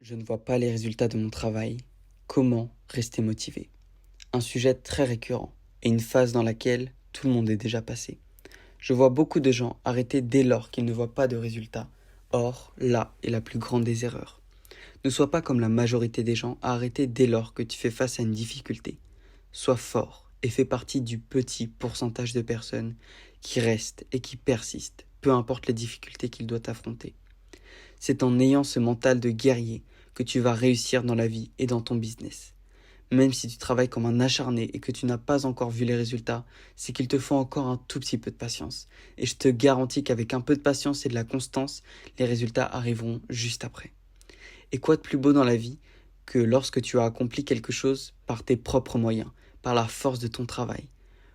Je ne vois pas les résultats de mon travail. Comment rester motivé? Un sujet très récurrent et une phase dans laquelle tout le monde est déjà passé. Je vois beaucoup de gens arrêter dès lors qu'ils ne voient pas de résultats. Or, là est la plus grande des erreurs. Ne sois pas comme la majorité des gens à arrêter dès lors que tu fais face à une difficulté. Sois fort et fais partie du petit pourcentage de personnes qui restent et qui persistent, peu importe les difficultés qu'ils doivent affronter. C'est en ayant ce mental de guerrier que tu vas réussir dans la vie et dans ton business. Même si tu travailles comme un acharné et que tu n'as pas encore vu les résultats, c'est qu'il te faut encore un tout petit peu de patience. Et je te garantis qu'avec un peu de patience et de la constance, les résultats arriveront juste après. Et quoi de plus beau dans la vie que lorsque tu as accompli quelque chose par tes propres moyens, par la force de ton travail.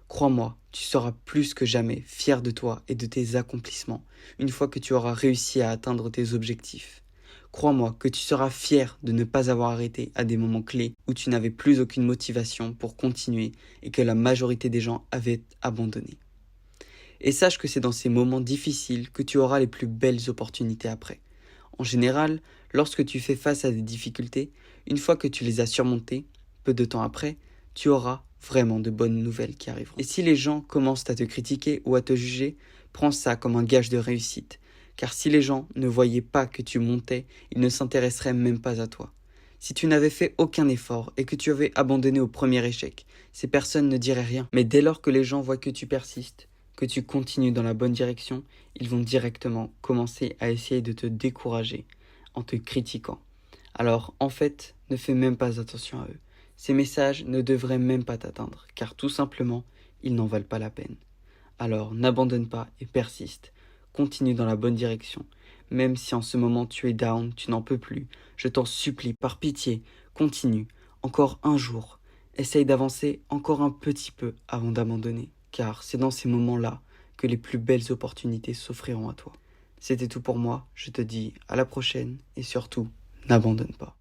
Crois-moi, tu seras plus que jamais fier de toi et de tes accomplissements une fois que tu auras réussi à atteindre tes objectifs. Crois-moi que tu seras fier de ne pas avoir arrêté à des moments clés où tu n'avais plus aucune motivation pour continuer et que la majorité des gens avaient abandonné. Et sache que c'est dans ces moments difficiles que tu auras les plus belles opportunités après. En général, lorsque tu fais face à des difficultés, une fois que tu les as surmontées, peu de temps après, tu auras vraiment de bonnes nouvelles qui arriveront. Et si les gens commencent à te critiquer ou à te juger, prends ça comme un gage de réussite. Car si les gens ne voyaient pas que tu montais, ils ne s'intéresseraient même pas à toi. Si tu n'avais fait aucun effort et que tu avais abandonné au premier échec, ces personnes ne diraient rien. Mais dès lors que les gens voient que tu persistes, que tu continues dans la bonne direction, ils vont directement commencer à essayer de te décourager en te critiquant. Alors, en fait, ne fais même pas attention à eux. Ces messages ne devraient même pas t'atteindre, car tout simplement, ils n'en valent pas la peine. Alors, n'abandonne pas et persiste. Continue dans la bonne direction. Même si en ce moment tu es down, tu n'en peux plus, je t'en supplie, par pitié, continue. Encore un jour. Essaye d'avancer encore un petit peu avant d'abandonner, car c'est dans ces moments-là que les plus belles opportunités s'offriront à toi. C'était tout pour moi, je te dis à la prochaine et surtout, n'abandonne pas.